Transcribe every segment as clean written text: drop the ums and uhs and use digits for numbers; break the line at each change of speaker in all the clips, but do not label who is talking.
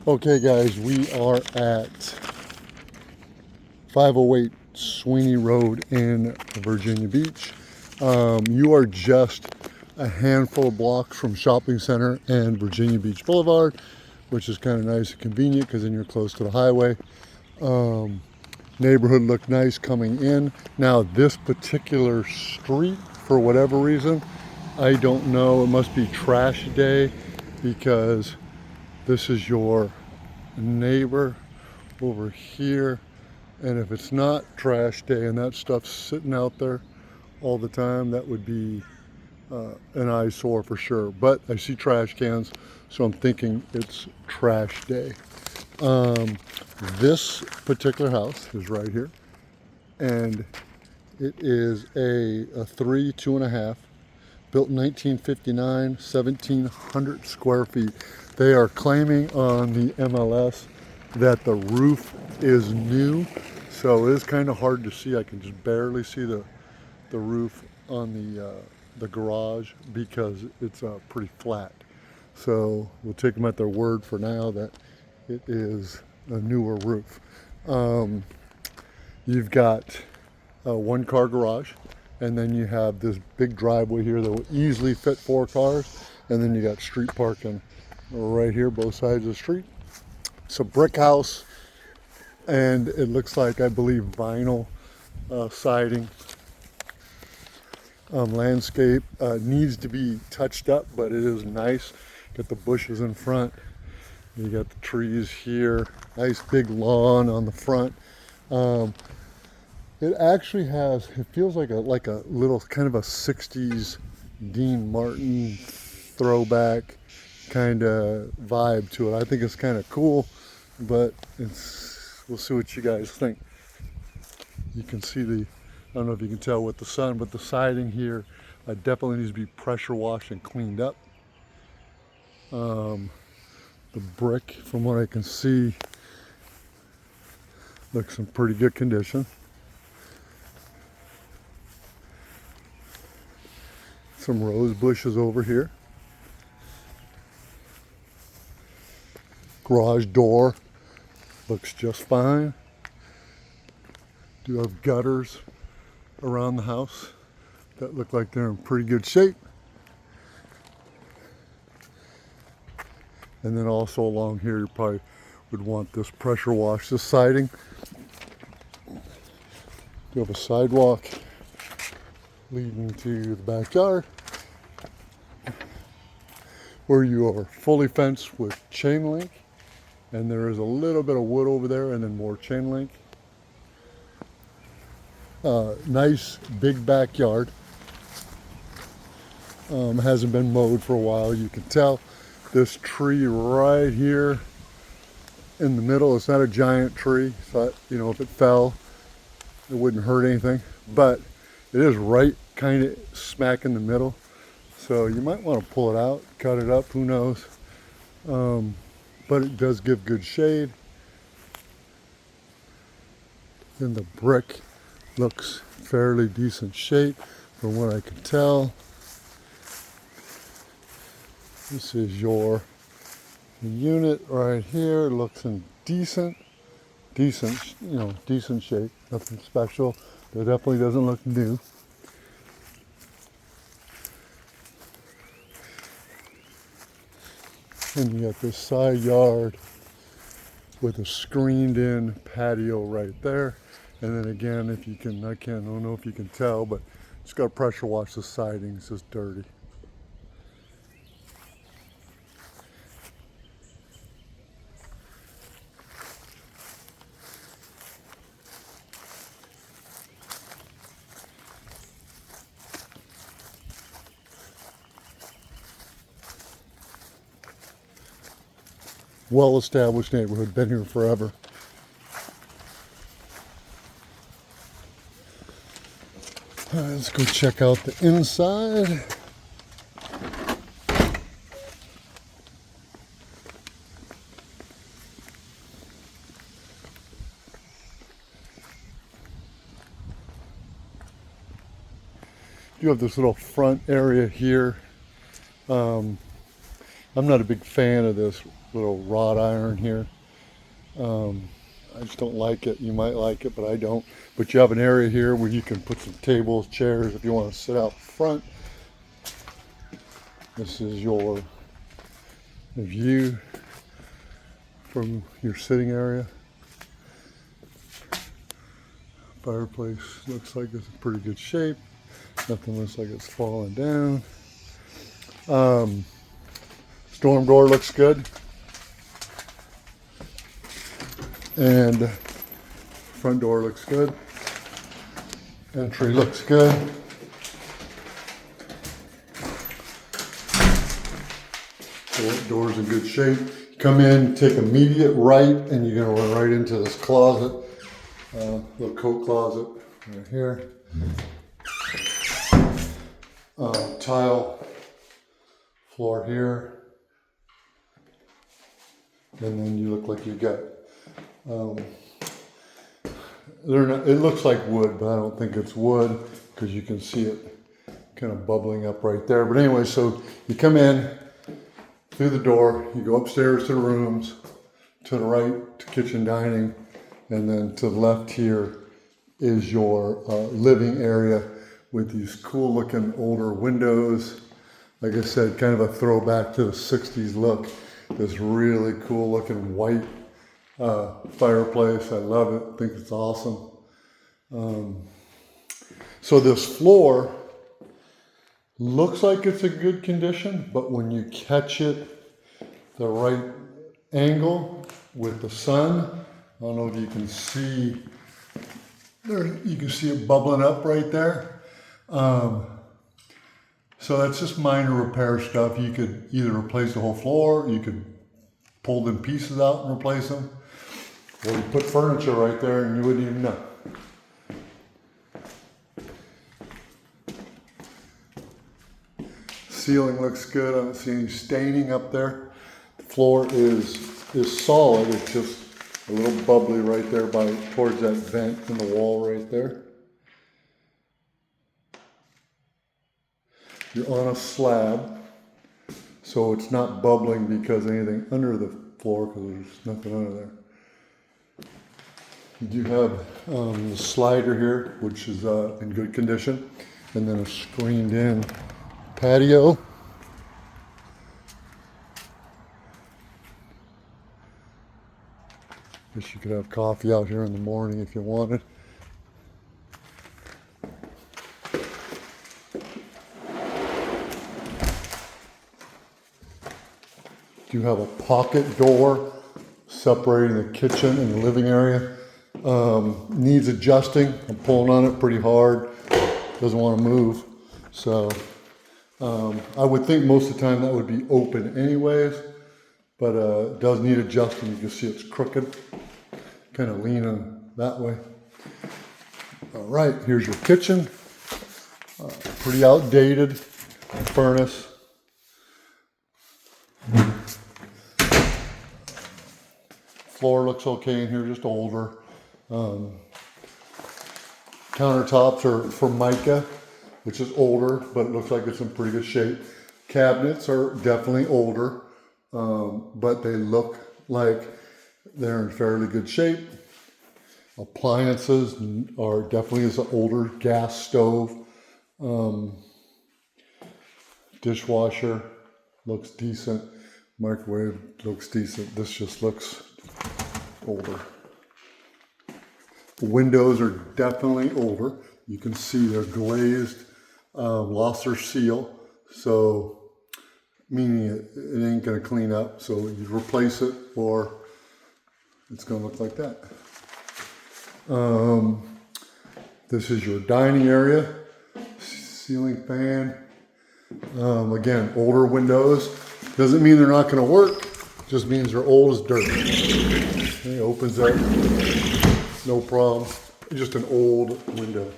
Okay, guys, we are at 508 Sweeney Road in Virginia Beach. You are just a handful of blocks from Shopping Center and Virginia Beach Boulevard, which is kind of nice and convenient because then you're close to the highway. Neighborhood looked nice coming in. Now, this particular street, for whatever reason, I don't know, it must be trash day because this is your neighbor over here, and if it's not trash day and that stuff's sitting out there all the time, that would be an eyesore for sure. But I see trash cans, so I'm thinking it's trash day. This particular house is right here, and it is a 2.5, built in 1959, 1,700 square feet. They are claiming on the MLS that the roof is new, so it is kind of hard to see. I can just barely see the roof on the garage because it's pretty flat. So we'll take them at their word for now that it is a newer roof. You've got a one-car garage, and then you have this big driveway here that will easily fit 4 cars, and then you got street parking right here, both sides of the street. It's a brick house, and it looks like, I believe, vinyl siding. Landscape needs to be touched up, but it is nice. Got the bushes in front. You got the trees here. Nice big lawn on the front. It actually has, it feels like a little kind of a 60s Dean Martin throwback kind of vibe to it. I think it's kind of cool, but we'll see what you guys think. You can see I don't know if you can tell with the sun, but the siding here definitely needs to be pressure washed and cleaned up. The brick, from what I can see, looks in pretty good condition. Some rose bushes over here. Garage door looks just fine. Do have gutters around the house that look like they're in pretty good shape. And then also along here, you probably would want this pressure wash, this siding. You have a sidewalk leading to the backyard, where you are fully fenced with chain link, and there is a little bit of wood over there and then more chain link. Nice big backyard. Hasn't been mowed for a while. You can tell this tree right here in the middle, it's not a giant tree, so if it fell it wouldn't hurt anything, but it is right kind of smack in the middle. So you might want to pull it out, cut it up, who knows. But it does give good shade. And the brick looks fairly decent shape from what I can tell. This is your unit right here. It looks in decent shape. Nothing special. It definitely doesn't look new. And you got this side yard with a screened in patio right there. And then again, if you can, I don't know if you can tell, but it's got to pressure wash the siding. It's just dirty. Well-established neighborhood, been here forever. All right, let's go check out the inside. You have this little front area here. I'm not a big fan of this little wrought iron here. I just don't like it. You might like it, but I don't. But you have an area here where you can put some tables, chairs if you want to sit out front. This is your view from your sitting area. Fireplace looks like it's in pretty good shape. Nothing looks like it's falling down. Storm door looks good. And front door looks good. Entry looks good. So door's in good shape. Come in, take immediate right, and you're gonna run right into this closet. Little coat closet right here. Tile floor here. And then you look like you got, they're not, it looks like wood, but I don't think it's wood because you can see it kind of bubbling up right there. But anyway, so you come in through the door, you go upstairs to the rooms, to the right to kitchen dining, and then to the left here is your living area with these cool looking older windows. Like I said, kind of a throwback to the 60s look. This really cool looking white fireplace. I love it. I think it's awesome. So this floor looks like it's in good condition, but when you catch it the right angle with the sun, I don't know if you can see there, you can see it bubbling up right there. So that's just minor repair stuff. You could either replace the whole floor, you could pull them pieces out and replace them, or you put furniture right there and you wouldn't even know. Ceiling looks good. I don't see any staining up there. The floor is solid. It's just a little bubbly right there towards that vent in the wall right there. You're on a slab, so it's not bubbling because anything under the floor, because there's nothing under there. You do have the slider here, which is in good condition, and then a screened in patio. Guess you could have coffee out here in the morning if you wanted. You have a pocket door separating the kitchen and the living area. Needs adjusting. I'm pulling on it pretty hard. Doesn't want to move. So I would think most of the time that would be open anyways, but it does need adjusting. You can see it's crooked, kind of leaning that way. All right, here's your kitchen. Pretty outdated furnace. Floor looks okay in here, just older. Countertops are Formica, which is older, but it looks like it's in pretty good shape. Cabinets are definitely older, but they look like they're in fairly good shape. Appliances are definitely an older gas stove. Dishwasher looks decent. Microwave looks decent. This just looks older. The windows are definitely older. You can see they're glazed, lost their seal, so meaning it ain't gonna clean up. So you replace it, or it's gonna look like that. This is your dining area, ceiling fan. Again, older windows. Doesn't mean they're not gonna work, just means they're old as dirt. It opens up, no problem. Just an old window.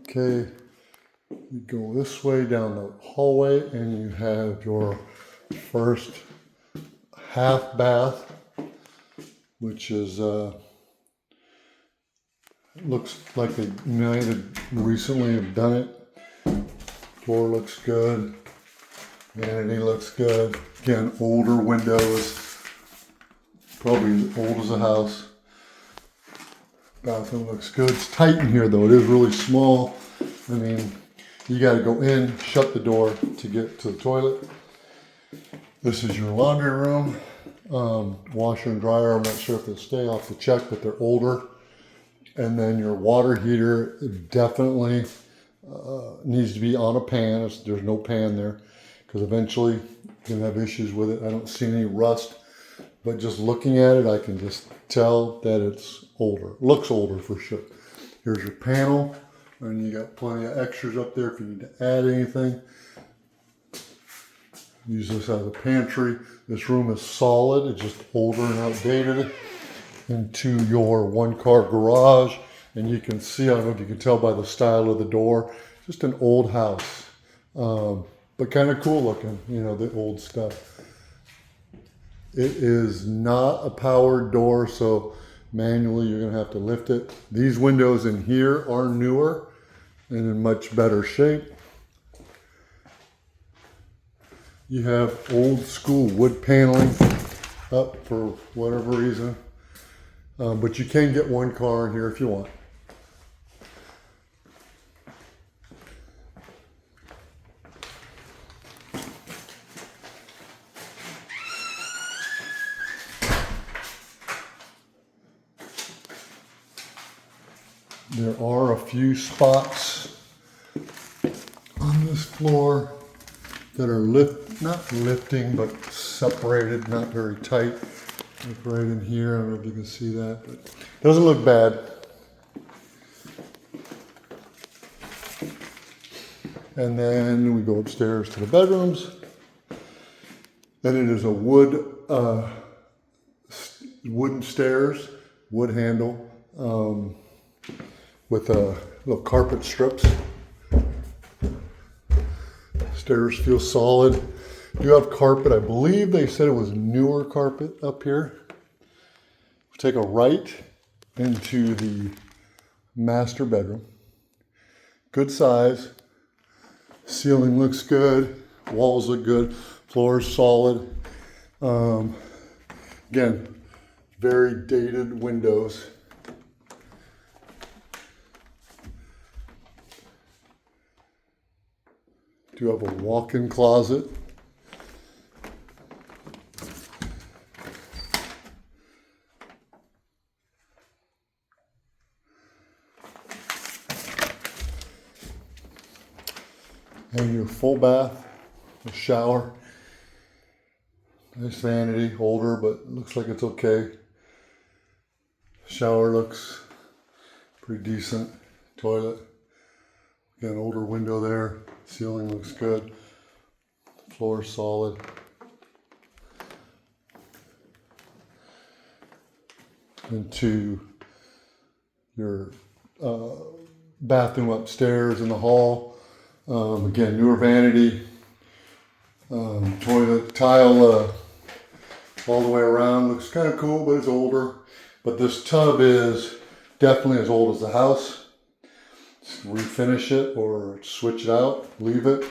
Okay, you go this way down the hallway and you have your first half bath, which is looks like they might have recently have done it. Floor looks good. Vanity looks good. Again, older windows. Probably as old as a house. Bathroom looks good. It's tight in here though. It is really small. I mean, you got to go in, shut the door to get to the toilet. This is your laundry room. Washer and dryer, I'm not sure if they stay off the check, but they're older. And then your water heater definitely needs to be on a pan. There's no pan there because eventually you're going to have issues with it. I don't see any rust, but just looking at it, I can just tell that it's older. Looks older for sure. Here's your panel, and you got plenty of extras up there if you need to add anything. Use this as a pantry. This room is solid. It's just older and outdated. Into your one-car garage, and you can see, I don't know if you can tell by the style of the door, just an old house, but kind of cool looking, you know, the old stuff. It is not a powered door, so manually you're going to have to lift it. These windows in here are newer and in much better shape. You have old school wood paneling up for whatever reason. But you can get one car in here if you want. There are a few spots on this floor that are not lifting, but separated, not very tight. Like right in here, I don't know if you can see that, but it doesn't look bad. And then we go upstairs to the bedrooms. Then it is a wooden stairs, wood handle, with little carpet strips. Stairs feel solid. You have carpet. I believe they said it was newer carpet up here. Take a right into the master bedroom. Good size. Ceiling looks good. Walls look good. Floor is solid. Again, very dated windows. Do have a walk-in closet. And your full bath, a shower. Nice vanity, older, but looks like it's okay. Shower looks pretty decent. Toilet, again, older window there. Ceiling looks good. Floor solid. Into your bathroom upstairs in the hall. Again, newer vanity, toilet, tile all the way around. Looks kind of cool, but it's older. But this tub is definitely as old as the house. Just refinish it or switch it out, leave it.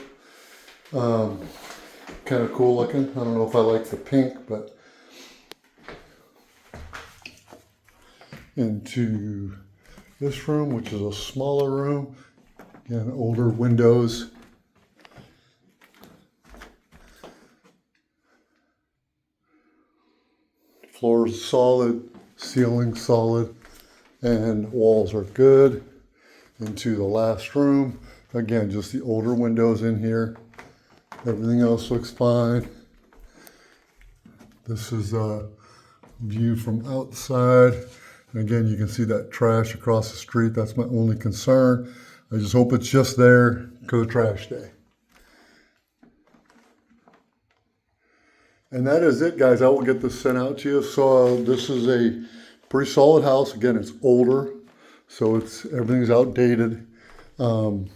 Kind of cool looking. I don't know if I like the pink, but into this room, which is a smaller room. Again, older windows. Floor is solid, ceiling solid, and walls are good. Into the last room. Again, just the older windows in here. Everything else looks fine. This is a view from outside. And again, you can see that trash across the street. That's my only concern. I just hope it's just there because of trash day. And that is it, guys. I will get this sent out to you. So this is a pretty solid house. Again, it's older, so everything's outdated. Little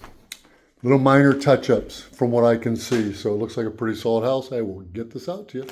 minor touch-ups from what I can see. So it looks like a pretty solid house. I will get this out to you.